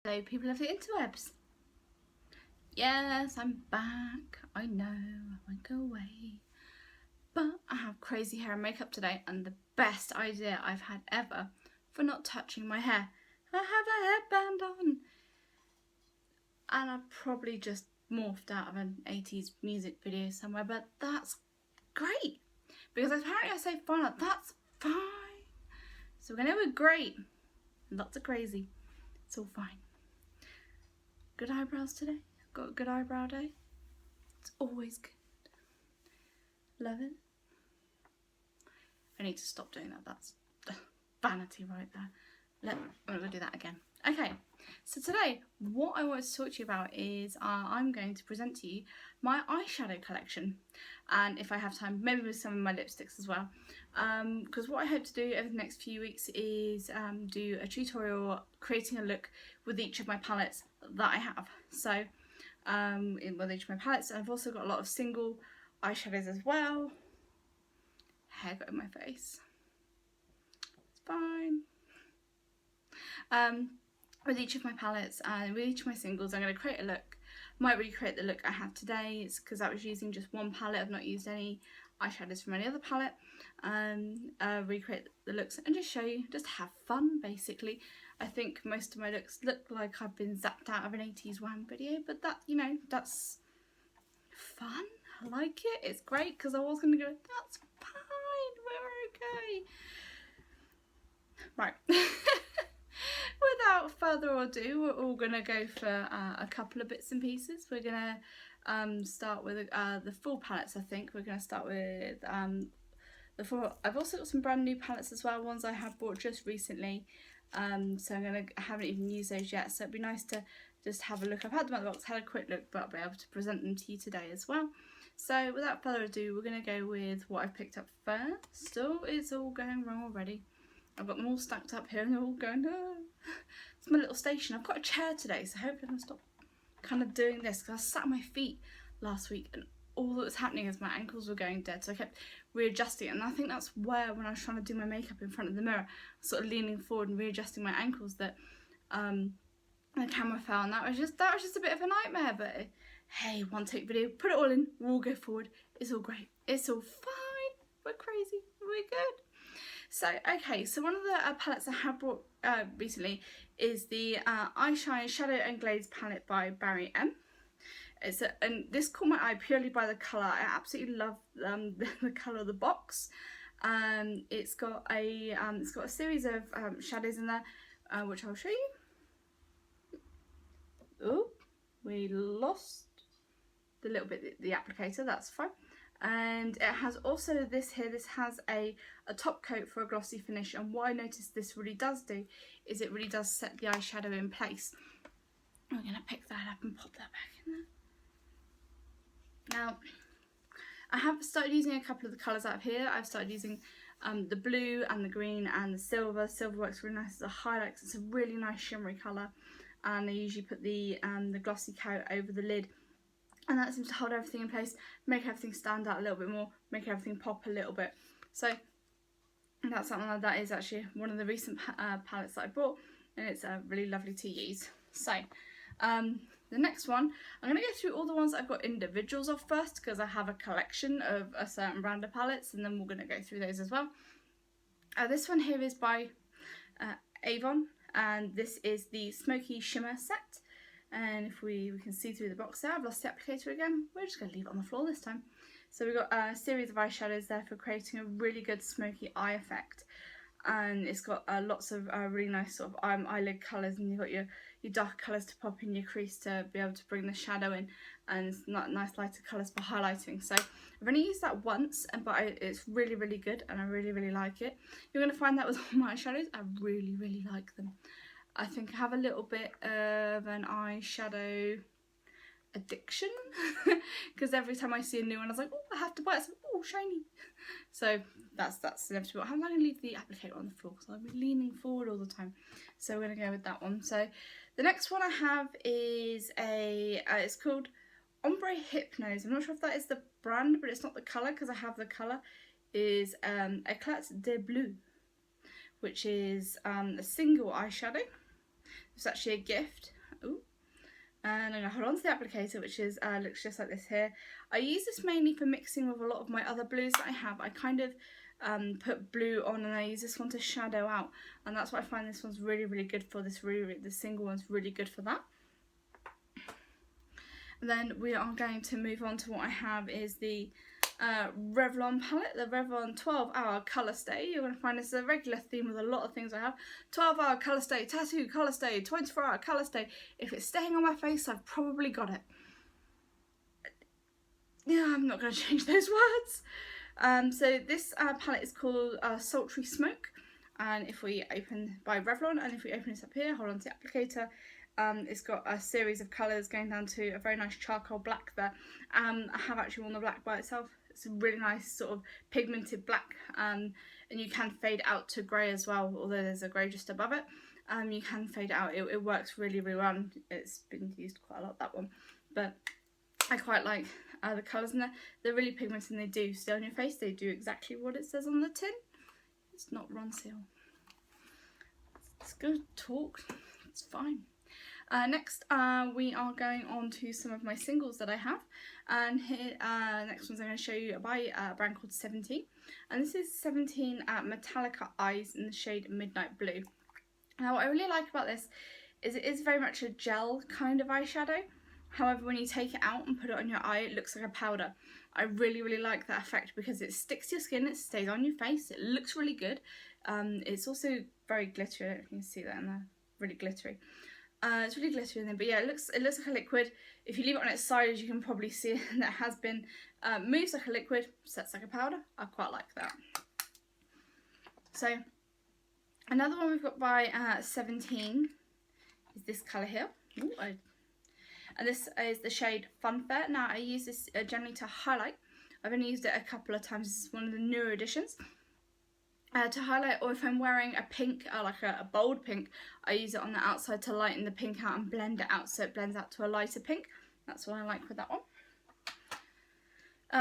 Hello people of the interwebs. Yes, I'm back. I know, I won't go away. But I have crazy hair and makeup today and the best idea I've had ever for not touching my hair. I have a headband on. And I've probably just morphed out of an 80s music video somewhere, but that's great. Because apparently I say fine, that's fine. So we're gonna go with great. Lots of crazy. It's all fine. Good eyebrows today. Got a good eyebrow day. It's always good. Love it. I need to stop doing that. That's vanity right there. I'm going to do that again. Okay, so today what I want to talk to you about is I'm going to present to you my eyeshadow collection, and if I have time, maybe with some of my lipsticks as well, because what I hope to do over the next few weeks is do a tutorial creating a look with each of my palettes that I have. So with each of my palettes, and I've also got a lot of single eyeshadows as well. Hair got in my face. It's fine. With each of my palettes and with each of my singles, I'm going to create a look. Might recreate the look I have today. It's because I was using just one palette. I've not used any eyeshadows from any other palette. Recreate the looks and just show you, just have fun basically. I think most of my looks look like I've been zapped out of an 80s wham video, but that, you know, that's fun. I like it. It's great because I was going to go, that's fine, we're okay. Right. Without further ado, we're all going to go for a couple of bits and pieces. We're going to start with the full palettes, I think. We're going to start with the full. I've also got some brand new palettes as well, ones I have bought just recently. So I haven't even used those yet, so it'd be nice to just have a look. I've had them out of the box, had a quick look, but I'll be able to present them to you today as well. So without further ado, we're going to go with what I've picked up first. So it's all going wrong already. I've got them all stacked up here and they're all going, oh. It's my little station. I've got a chair today, so hopefully I can stop kind of doing this, because I sat on my feet last week and all that was happening is my ankles were going dead, so I kept readjusting it. And I think that's where, when I was trying to do my makeup in front of the mirror, sort of leaning forward and readjusting my ankles, that the camera fell, and that was just a bit of a nightmare. But hey, one take video, put it all in, we'll all go forward. It's all great. It's all fine. We're crazy. We're good. So, okay, so one of the palettes I have brought recently is the Eyeshine Shadow and Glaze palette by Barry M. And this caught my eye purely by the colour. I absolutely love the colour of the box. It's got a series of shadows in there, which I'll show you. Oh, we lost the little bit, the applicator, that's fine. And it has also this here, this has a top coat for a glossy finish, and what I noticed this really does do is it really does set the eyeshadow in place. I'm going to pick that up and pop that back in there. Now, I have started using a couple of the colours out of here. I've started using the blue and the green and the silver. Silver works really nice as a highlight because it's a really nice shimmery colour, and I usually put the glossy coat over the lid. And that seems to hold everything in place, make everything stand out a little bit more, make everything pop a little bit. So that's something that is actually one of the recent palettes that I bought, and it's really lovely to use. So the next one, I'm going to go through all the ones that I've got individuals of first, because I have a collection of a certain brand of palettes, and then we're going to go through those as well. This one here is by Avon, and this is the Smoky Shimmer set. And if we can see through the box there, I've lost the applicator again. We're just going to leave it on the floor this time. So we've got a series of eyeshadows there for creating a really good smoky eye effect. And it's got lots of really nice sort of eyelid colours, and you've got your dark colours to pop in your crease to be able to bring the shadow in, and it's not nice lighter colours for highlighting. So I've only used that once, but it's really, really good, and I really, really like it. You're going to find that with all my eyeshadows, I really, really like them. I think I have a little bit of an eyeshadow addiction because every time I see a new one I was like, oh, I have to buy it. So, oh, shiny. So that's inevitable. I'm not going to leave the applicator on the floor because I'll be leaning forward all the time. So we're going to go with that one. So the next one I have is it's called Ombre Hypnose. I'm not sure if that is the brand, but it's not the colour because I have the colour. Is Éclat de Bleu, which is a single eyeshadow. It's actually a gift And I'm going to hold on to the applicator, which is looks just like this here. I use this mainly for mixing with a lot of my other blues that I have. I kind of put blue on and I use this one to shadow out. And that's what I find this one's really, really good for. This single one's really good for that. And then we are going to move on to what I have is the Revlon palette, the Revlon 12-hour colour stay. You're going to find this is a regular theme with a lot of things I have. 12-hour colour stay, tattoo colour stay, 24-hour colour stay. If it's staying on my face, I've probably got it. Yeah, I'm not going to change those words. So this palette is called Sultry Smoke. And if we open by Revlon, and if we open this up here, hold on to the applicator, it's got a series of colours going down to a very nice charcoal black there. I have actually worn the black by itself. It's a really nice sort of pigmented black, and you can fade out to grey as well, although there's a grey just above it. You can fade it out. It works really, really well. It's been used quite a lot, that one. But I quite like the colours in there. They're really pigmented and they do stay on your face. They do exactly what it says on the tin. It's not Ronseal. It's good talk. It's fine. Next, we are going on to some of my singles that I have, and here, next one's I'm going to show you by a brand called 17, and this is 17 Metallica Eyes in the shade Midnight Blue. Now, what I really like about this is it is very much a gel kind of eyeshadow. However, when you take it out and put it on your eye, it looks like a powder. I really, really like that effect because it sticks to your skin, it stays on your face, it looks really good. It's also very glittery. I don't know if you can see that in there, really glittery. It's really glittery in there, but yeah, it looks like a liquid. If you leave it on its side, you can probably see that it has been moves like a liquid, sets like a powder. I quite like that. So another one we've got by 17 is this colour here. Ooh, and this is the shade Funfair. Now I use this generally to highlight. I've only used it a couple of times. This is one of the newer editions. To highlight, or if I'm wearing a pink, like a bold pink, I use it on the outside to lighten the pink out and blend it out so it blends out to a lighter pink. That's what I like with that one.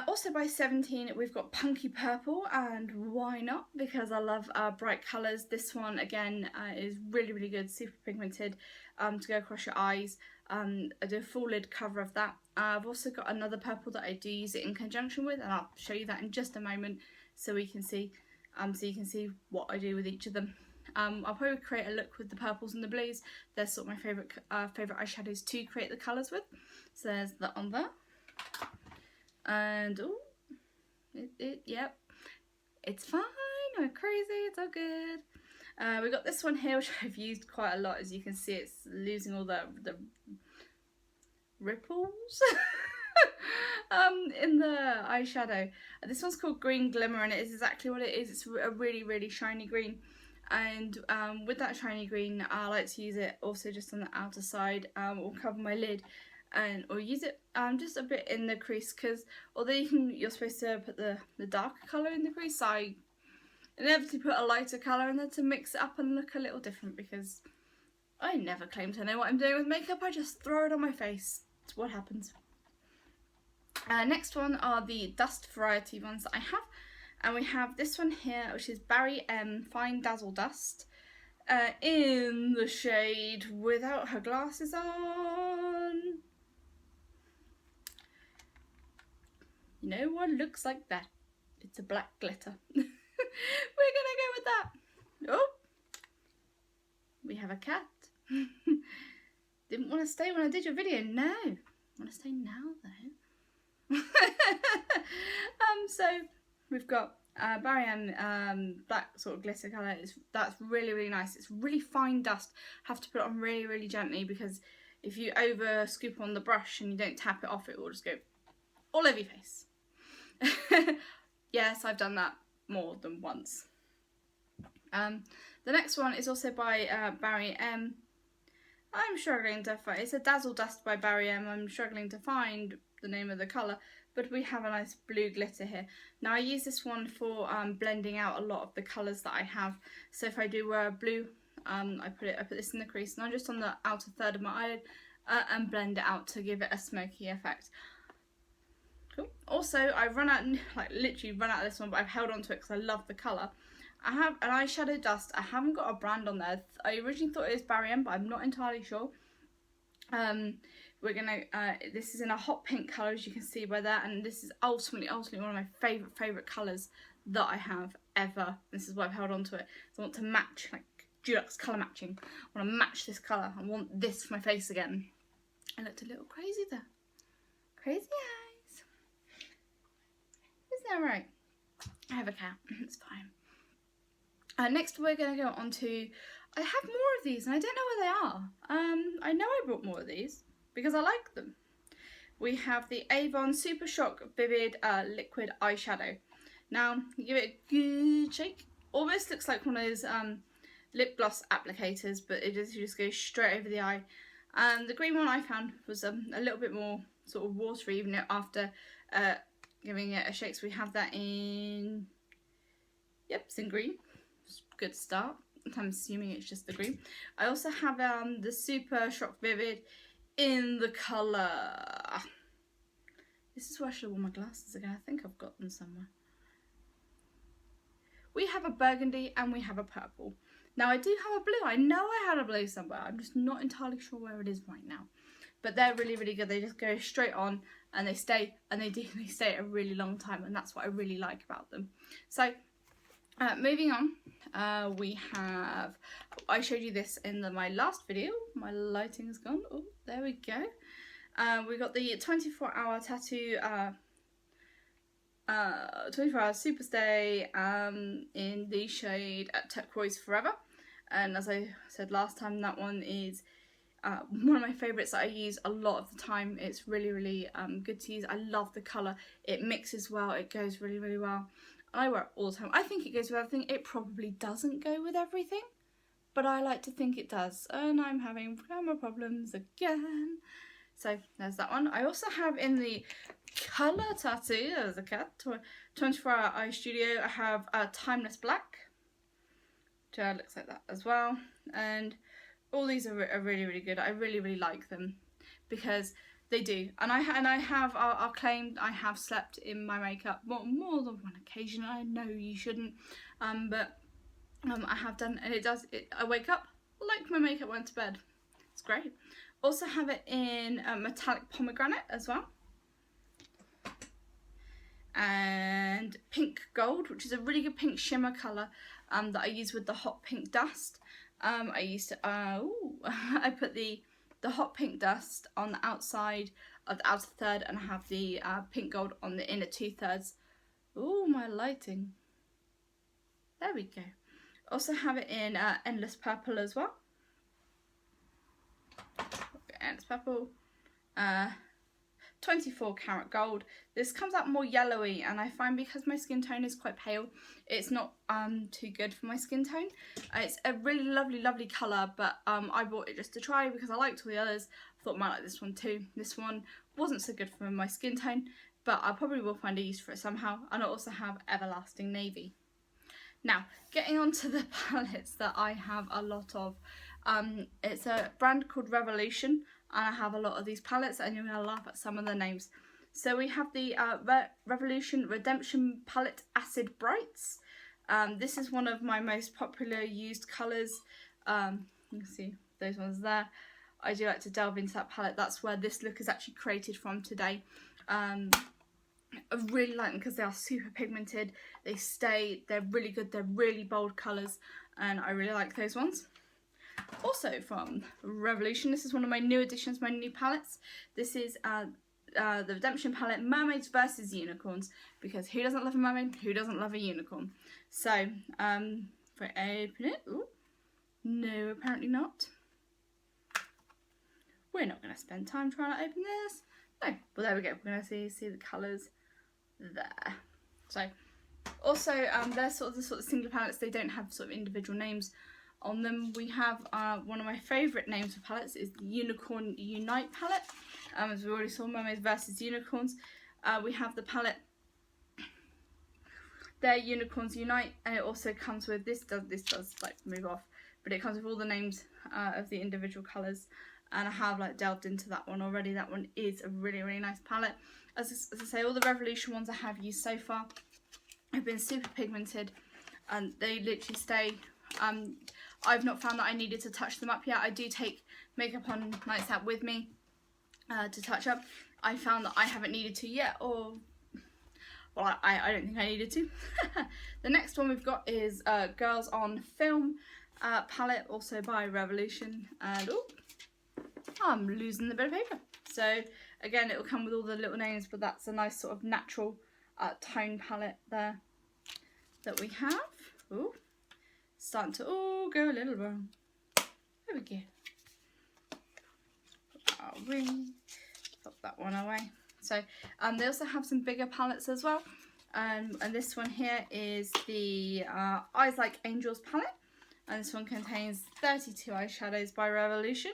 Also by 17 we've got Punky Purple, and why not, because I love bright colours. This one again is really, really good, super pigmented, to go across your eyes. I do a full lid cover of that. I've also got another purple that I do use it in conjunction with, and I'll show you that in just a moment so we can see. So you can see what I do with each of them. I'll probably create a look with the purples and the blues. They're sort of my favourite eyeshadows to create the colours with. So there's that on there. And yep, it's fine. I'm crazy. It's all good. We got this one here, which I've used quite a lot. As you can see, it's losing all the ripples. In the eyeshadow. This one's called Green Glimmer, and it is exactly what it is. It's a really, really shiny green, and with that shiny green I like to use it also just on the outer side, or cover my lid, or use it just a bit in the crease, because although you're supposed to put the darker colour in the crease, I inevitably put a lighter colour in there to mix it up and look a little different, because I never claim to know what I'm doing with makeup. I just throw it on my face. It's what happens. Next one are the dust variety ones that I have, and we have this one here, which is Barry M Fine Dazzle Dust, in the shade Without Her Glasses On. You know what looks like that? It's a black glitter. We're gonna go with that. Oh, we have a cat. Didn't want to stay when I did your video. No, I want to stay now though. So we've got Barry M black sort of glitter colour. That's really, really nice. It's really fine dust. Have to put it on really, really gently, because if you over scoop on the brush and you don't tap it off, it will just go all over your face. Yes, I've done that more than once. The next one is also by Barry M. I'm struggling to find, it's a Dazzle Dust by Barry M. I'm struggling to find the name of the colour, but we have a nice blue glitter here. Now I use this one for blending out a lot of the colours that I have. So if I do wear blue, I put this in the crease, not just on the outer third of my eyelid, and blend it out to give it a smoky effect. Cool. Also, I've run out, like literally run out of this one, but I've held on to it because I love the colour. I have an eyeshadow dust. I haven't got a brand on there. I originally thought it was Barry M, but I'm not entirely sure. we're gonna, this is in a hot pink colour, as you can see by that, and this is ultimately one of my favourite colours that I have ever. This is why I've held on to it. So I want to match, like Dulux colour matching. I want to match this colour. I want this for my face again. I looked a little crazy there. Crazy eyes. Isn't that right? I have a cat. It's fine. Next we're going to go on to, I have more of these and I don't know where they are. I know I brought more of these because I like them. We have the Avon Super Shock Vivid Liquid Eyeshadow. Now, you give it a good shake. Almost looks like one of those lip gloss applicators, but it is, you just go straight over the eye. And the green one I found was a little bit more sort of watery, even after giving it a shake. So we have that in, yep, it's in green. It's a good start. I'm assuming it's just the green. I also have the Super Shock Vivid in the colour. This is where I should have worn my glasses again. I think I've got them somewhere. We have a burgundy and we have a purple. Now I do have a blue. I know I had a blue somewhere. I'm just not entirely sure where it is right now. But they're really, really good. They just go straight on and they stay, and they stay a really long time, and that's what I really like about them. So moving on, we have, I showed you this in my last video. My lighting is gone. Oh, there we go. We got the 24-hour tattoo 24-hour Superstay in the shade Turquoise Forever, and as I said last time, that one is one of my favourites that I use a lot of the time. It's really, really good to use. I love the colour. It mixes well. It goes really, really well. And I wear it all the time. I think it goes with everything. It probably doesn't go with everything, but I like to think it does. And I'm having camera problems again. So there's that one. I also have in the colour tattoo, there's a cat, 24-hour Eye Studio, I have Timeless Black, which looks like that as well. And all these are really, really good. I really, really like them because they do. And I have, I'll claim I have slept in my makeup more than one occasion. I know you shouldn't, but I have done, and it does. I wake up like my makeup went to bed. It's great. Also have it in metallic pomegranate as well. And pink gold, which is a really good pink shimmer colour that I use with the hot pink dust. I used to, I put the hot pink dust on the outside of the outer third, and I have the pink gold on the inner 2/3. Ooh, my lighting. There we go. Also have it in Endless Purple as well. Endless Purple. 24 karat gold. This comes out more yellowy, and I find because my skin tone is quite pale, it's not too good for my skin tone. It's a really lovely colour, but I bought it just to try because I liked all the others. I thought I might like this one too. This one wasn't so good for my skin tone, but I probably will find a use for it somehow. And I also have Everlasting Navy. Now, getting on to the palettes that I have a lot of. It's a brand called Revolution, and I have a lot of these palettes, and you're going to laugh at some of the names. So we have the Revolution Redemption Palette Acid Brights. This is one of my most popular used colours. You can see those ones there. I do like to delve into that palette. That's where this look is actually created from today. I really like them because they are super pigmented. They stay, they're really good, they're really bold colours, and I really like those ones. Also from Revolution, this is one of my new additions, my new palettes. This is the Redemption palette, Mermaids versus Unicorns, because who doesn't love a mermaid? Who doesn't love a unicorn? So, if I open it, ooh, no, apparently not. We're not going to spend time trying to open this. No, well there we go. We're going to see the colours there. So, also they're sort of single palettes. They don't have sort of individual names on them. We have one of my favourite names for palettes is the Unicorn Unite palette. As we already saw, Mermaids versus Unicorns. We have the palette there, Unicorns Unite, and it also comes with this does like move off, but it comes with all the names of the individual colours, and I have like delved into that one already. That one is a really, really nice palette. As I say, all the Revolution ones I have used so far have been super pigmented, and they literally stay. I've not found that I needed to touch them up yet. I do take makeup on nights out with me, to touch up. I found that I haven't needed to yet, or well, I don't think I needed to. The next one we've got is Girls on Film palette, also by Revolution, and oh, I'm losing the bit of paper. So again, it will come with all the little names, but that's a nice sort of natural tone palette there that we have. Ooh, starting to go a little wrong. There we go. Put that one away. So they also have some bigger palettes as well. And this one here is the Eyes Like Angels palette. And this one contains 32 eyeshadows by Revolution.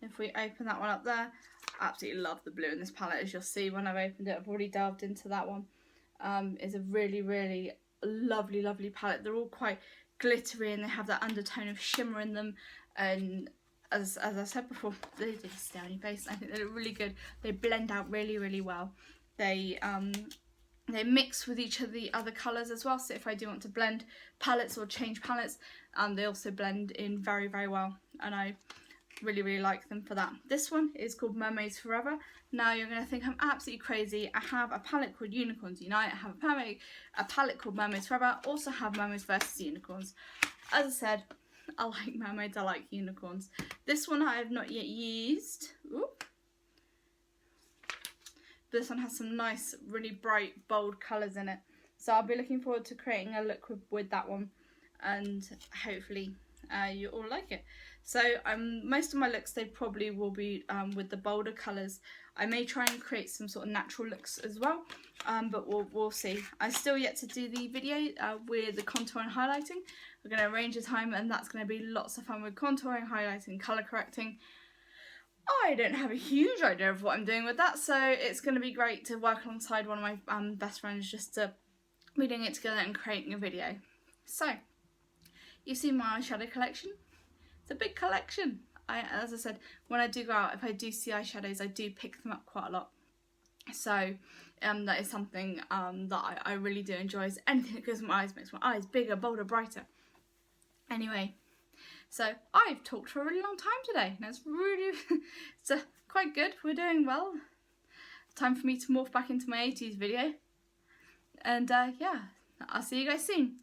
If we open that one up there, I absolutely love the blue in this palette, as you'll see when I've opened it. I've already delved into that one. It's a really, really lovely, lovely palette. They're all quite glittery and they have that undertone of shimmer in them. And as I said before, they just stay on your face. I think they look really good. They blend out really, really well. They mix with each of the other colours as well. So if I do want to blend palettes or change palettes, they also blend in very, very well. And I really, really like them for that. This one is called Mermaids Forever. Now you're going to think I'm absolutely crazy. I have a palette called Unicorns Unite. I have a palette called Mermaids Forever. I also have Mermaids vs Unicorns. As I said, I like mermaids, I like unicorns. This one I have not yet used. Ooh. This one has some nice, really bright, bold colours in it. So I'll be looking forward to creating a look with that one. And hopefully you all like it. So most of my looks, they probably will be with the bolder colours. I may try and create some sort of natural looks as well, but we'll see. I'm still yet to do the video with the contour and highlighting. We're going to arrange a time, and that's going to be lots of fun with contouring, highlighting, colour correcting. I don't have a huge idea of what I'm doing with that, so it's going to be great to work alongside one of my best friends, just to be doing it together and creating a video. So, you've seen my eyeshadow collection. It's a big collection. As I said, when I do go out, if I do see eyeshadows, I do pick them up quite a lot. So that is something that I really do enjoy. Is anything that goes in my eyes makes my eyes bigger, bolder, brighter. Anyway, so I've talked for a really long time today. And it's really, it's quite good. We're doing well. Time for me to morph back into my 80s video. And yeah, I'll see you guys soon.